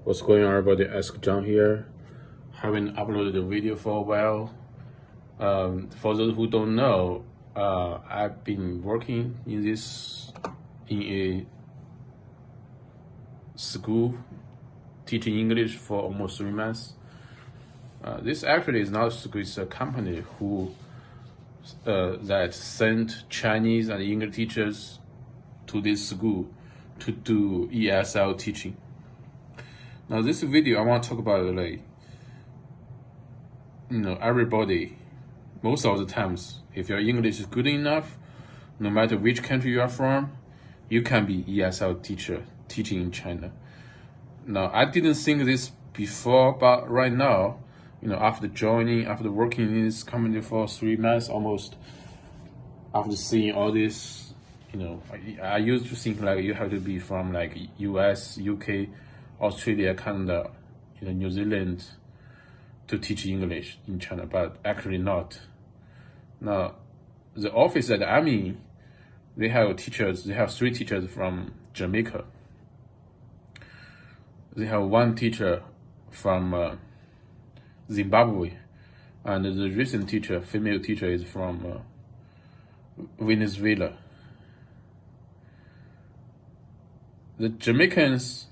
What's going on, everybody? Ask John here. Haven't uploaded a video for a while. For those who don't know, I've been working in a school teaching English for almost 3 months. This actually is not a school; it's a company that sent Chinese and English teachers to this school to do ESL teaching. Now, this video I want to talk about everybody. Most of the times, if your English is good enough, no matter which country you are from, you can be ESL teacher teaching in China. Now, I didn't think this before, but right now, after working in this company for 3 months almost, after seeing all this, I used to think like you have to be from like US, UK, Australia, Canada, New Zealand to teach English in China, but actually not. Now, the office that I'm in, they have 3 teachers from Jamaica. They have 1 teacher from Zimbabwe, and the recent female teacher, is from Venezuela. The Jamaicans,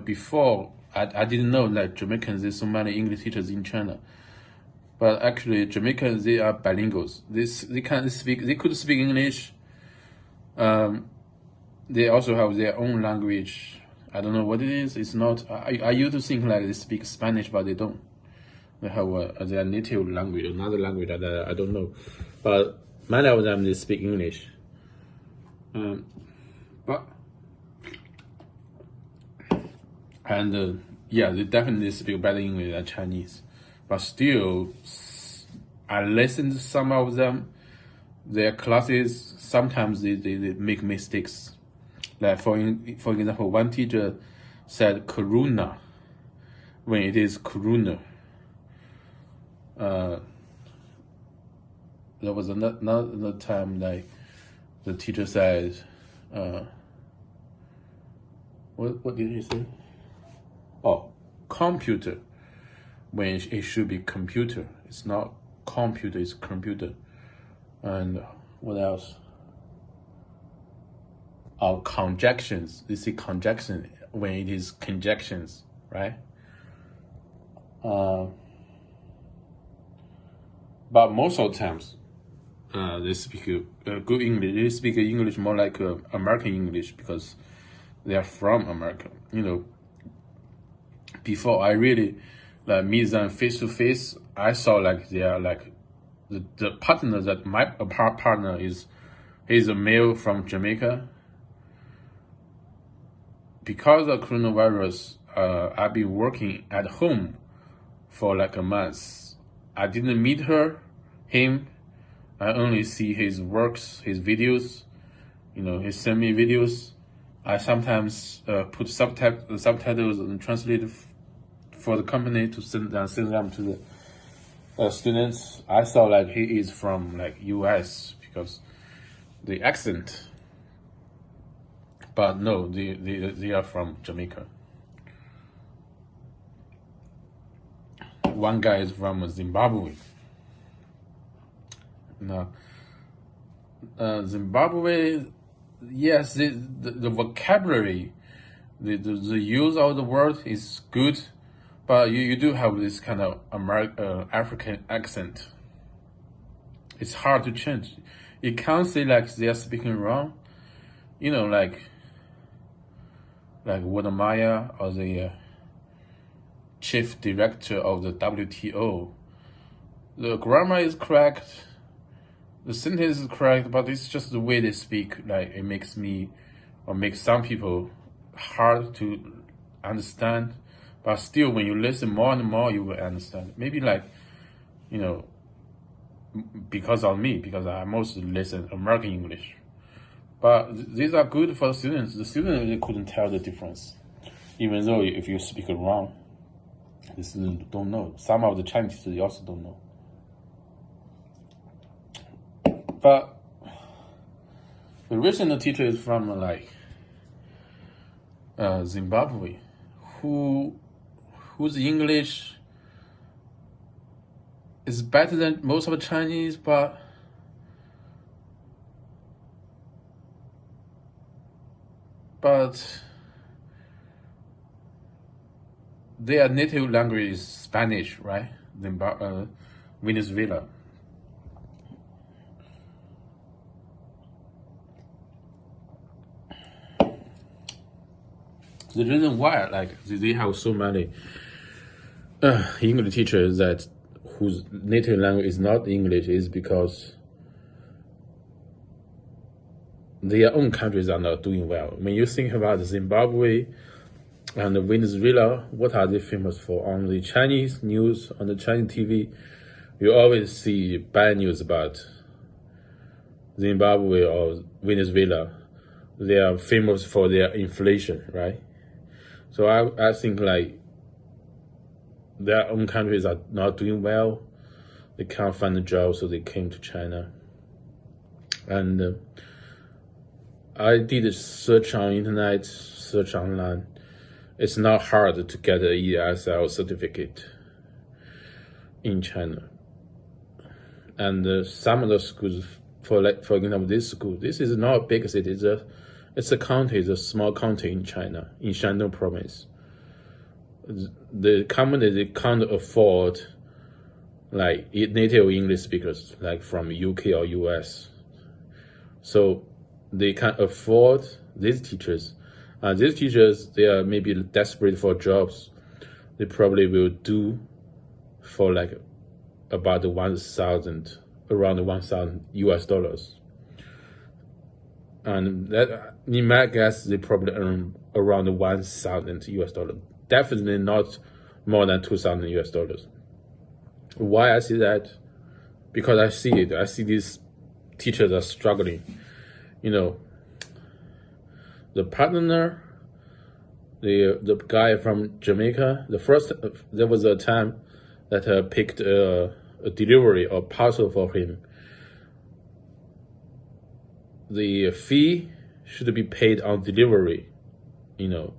before I didn't know that Jamaicans, there's so many English teachers in China. But actually, Jamaicans, they are bilinguals. They could speak English. They also have their own language. I don't know what it is. It's not. I used to think like they speak Spanish, but they don't. They have their native language, another language that I don't know. But many of them, they speak English. They definitely speak better English than Chinese. But still, I listen to some of them. Their classes, sometimes they make mistakes. Like for example, 1 teacher said "corona" when it is "corona." There was another time like the teacher said, what did he say? Oh, computer, when it should be computer. It's not computer, it's computer. And what else? Oh, conjunctions. They say conjunction when it is conjunctions, right? But most of the times, they speak good English. They speak English more like American English because they are from America. Before I really meet them face to face, I saw like they are like the partner that my partner he's a male from Jamaica. Because of coronavirus, I've been working at home for like a month. I didn't meet him. I only see his works, his videos. He send me videos. I sometimes put subtitles and translate for the company to send them to the students. I saw like he is from like US because the accent. But no, they are from Jamaica. 1 guy is from Zimbabwe. Now, Zimbabwe, yes, the vocabulary, the use of the word is good, but you do have this kind of African accent. It's hard to change. You can't say like they are speaking wrong, like Wadamaya or the chief director of the WTO. The grammar is correct, the sentence is correct, but it's just the way they speak. Like it makes some people hard to understand. But still, when you listen more and more, you will understand. Maybe because of me, because I mostly listen American English. But these are good for the students. The students really couldn't tell the difference. Even though if you speak it wrong, the students don't know. Some of the Chinese teachers also don't know. But the recent teacher is from Zimbabwe, whose English is better than most of the Chinese, but their native language is Spanish, right? Venezuela. The reason why, like, they have so many English teachers that whose native language is not English is because their own countries are not doing well. When you think about Zimbabwe and Venezuela, what are they famous for? On the Chinese news, on the Chinese TV, you always see bad news about Zimbabwe or Venezuela. They are famous for their inflation, right? So I think like their own countries are not doing well. They can't find a job, so they came to China. And I did a search on internet, search online. It's not hard to get an ESL certificate in China. And some of the schools, for example, this school, this is not a big city. It's a county, it's a small county in China, in Shandong province. The company, they can't afford like native English speakers, like from UK or US. So they can't afford these teachers. These teachers, they are maybe desperate for jobs. They probably will do for like about around 1,000 US dollars. And that, in my guess, they probably earn around 1,000 US dollars. Definitely not more than 2,000 US dollars. Why I see that? Because I see it. I see these teachers are struggling. You know, the partner, the guy from Jamaica, there was a time that I picked a delivery or parcel for him. The fee should be paid on delivery. You know,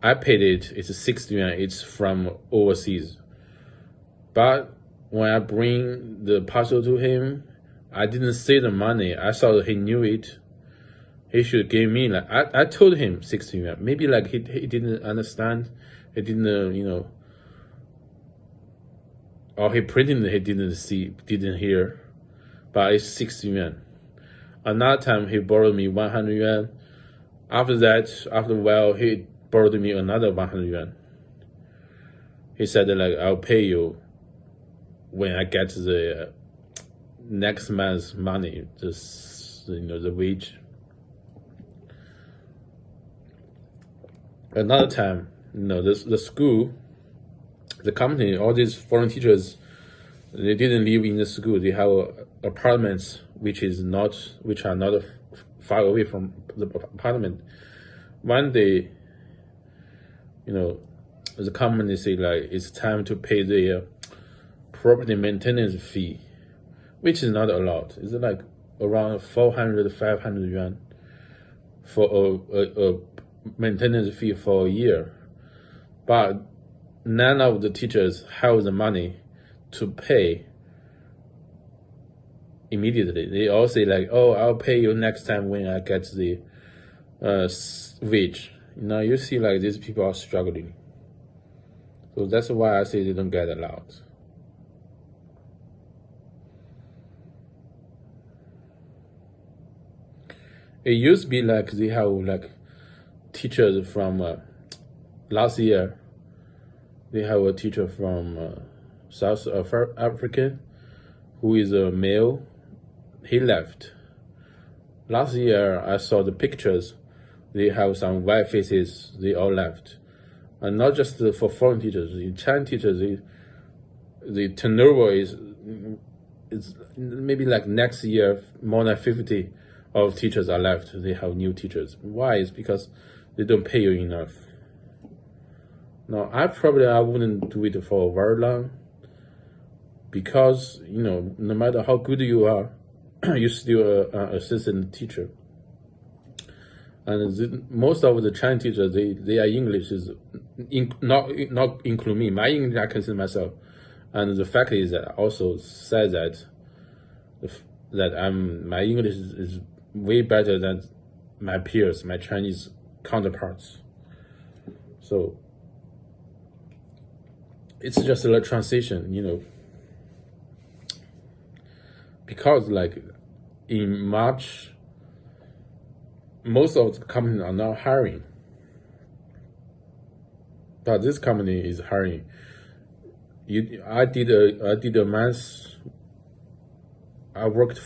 I paid it. It's 60 yuan. It's from overseas. But when I bring the parcel to him, I didn't say the money. I saw that he knew it. He should give me like I told him 60 yuan. Maybe like he didn't understand. He didn't or he pretended he didn't hear. But it's 60 yuan. Another time he borrowed me 100 yuan. After a while, he borrowed me another 100 yuan. He said like, I'll pay you when I get the next month's money, the wage. Another time, the school, the company, all these foreign teachers, they didn't live in the school. They have apartments which are not far away from the apartment. One day, the company say like it's time to pay the property maintenance fee, which is not a lot. It's like around 400, 500 yuan for a maintenance fee for a year. But none of the teachers have the money to pay immediately. They all say like, oh, I'll pay you next time when I get the wage. You see like these people are struggling. So that's why I say they don't get allowed. It used to be like they have like teachers from last year. They have a teacher from South Africa who is a male. He left. Last year I saw the pictures. They have some white faces. They all left. And not just for foreign teachers. In Chinese teachers, the turnover is maybe like next year more than 50 of teachers are left. They have new teachers. Why? It's because they don't pay you enough. Now, I wouldn't do it for very long, because no matter how good you are, you're still an assistant teacher. And most of the Chinese teachers, their English is not include me. My English I consider myself, and the fact is that also says that my English is way better than my peers, my Chinese counterparts. So it's just a transition, because like in March, most of the companies are not hiring, but this company is hiring. I did a month. I worked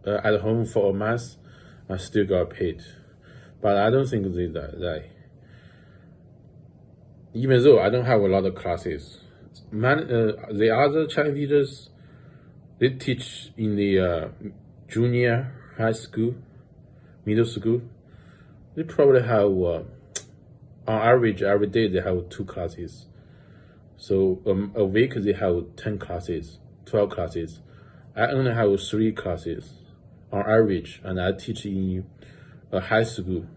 at home for a month. I still got paid, but I don't think that even though I don't have a lot of classes, the other Chinese teachers, they teach in the junior high school, middle school. They probably have, on average, every day they have 2 classes. So a week they have 10 classes, 12 classes. I only have 3 classes on average, and I teach in a high school.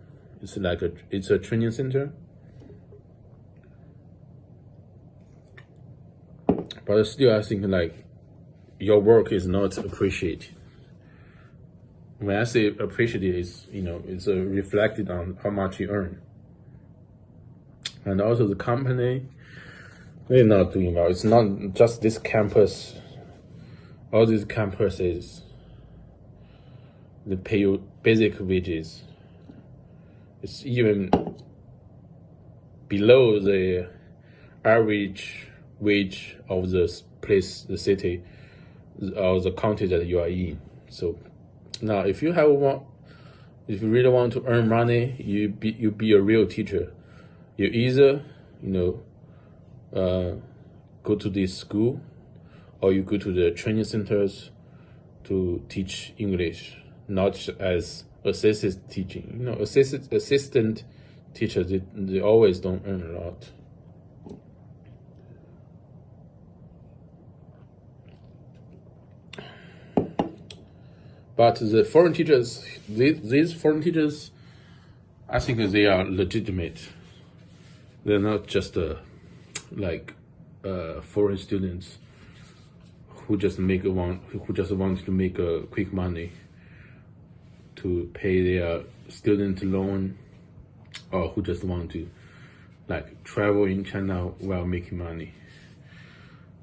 It's a training center. But still, I think like your work is not appreciated. When I say appreciated, it's reflected on how much you earn. And also the company, they're not doing well. It's not just this campus. All these campuses, they pay you basic wages. It's even below the average wage of the place, the city, or the county that you are in. So now, if you really want to earn money, you be a real teacher. You either go to this school, or you go to the training centers to teach English, not as assistant teaching. Assistant teachers, they always don't earn a lot. But the foreign teachers, these foreign teachers, I think they are legitimate. They're not just foreign students who just want to make a quick money to pay their student loan, or who just want to travel in China while making money.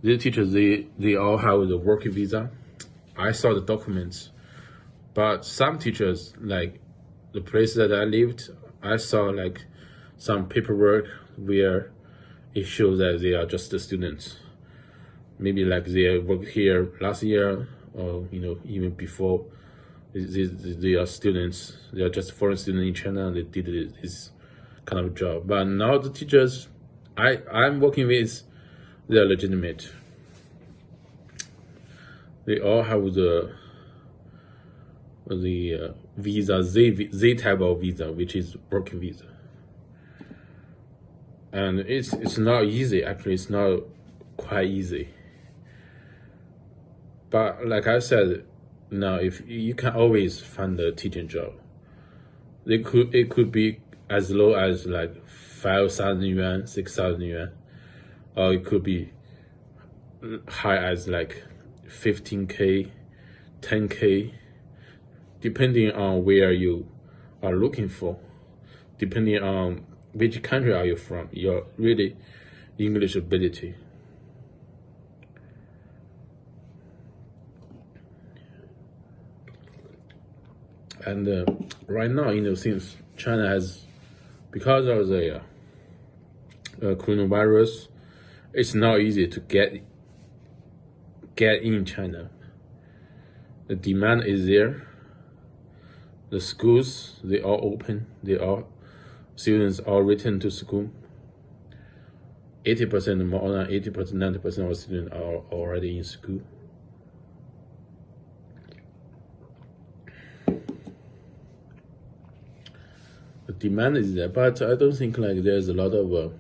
These teachers, they all have the working visa. I saw the documents. But some teachers, like the place that I lived, I saw some paperwork where it shows that they are just the students. Maybe they worked here last year, or even before. They are students. They are just foreign students in China, and they did this kind of job. But now the teachers I'm working with, they are legitimate. They all have the visa, Z type of visa, which is working visa. And it's not easy. Actually, it's not quite easy. But like I said, now if you can always find a teaching job. It could be as low as 5,000 yuan, 6,000 yuan, or it could be high as 15K, 10K. Depending on where you are looking for, depending on which country are you from, your really English ability. And right now, since China has, because of the coronavirus, it's not easy to get in China. The demand is there. The schools, they all open. Students all return to school. 80%, more than 80%, 90% of students are already in school. The demand is there, but I don't think there's a lot of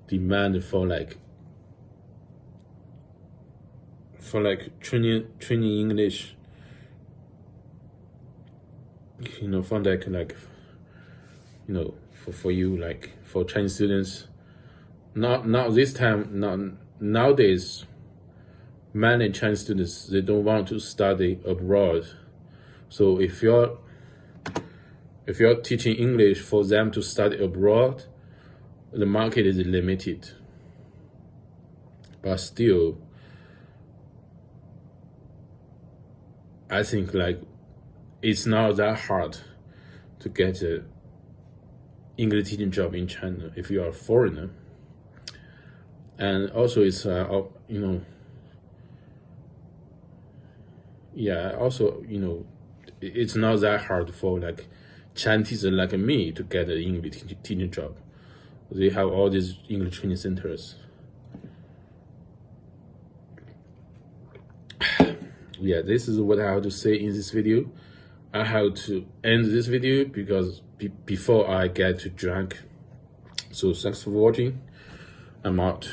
demand for training English. For you know, for you, like for Chinese students. Not this time. Nowadays, many Chinese students, they don't want to study abroad. So if you're teaching English for them to study abroad, the market is limited. But still, I think like it's not that hard to get a English teaching job in China if you are a foreigner. And also it's also, it's not that hard for like Chinese like me to get an English teaching job. They have all these English training centers. Yeah, this is what I have to say in this video. I have to end this video because before I get to drunk. So thanks for watching. I'm out.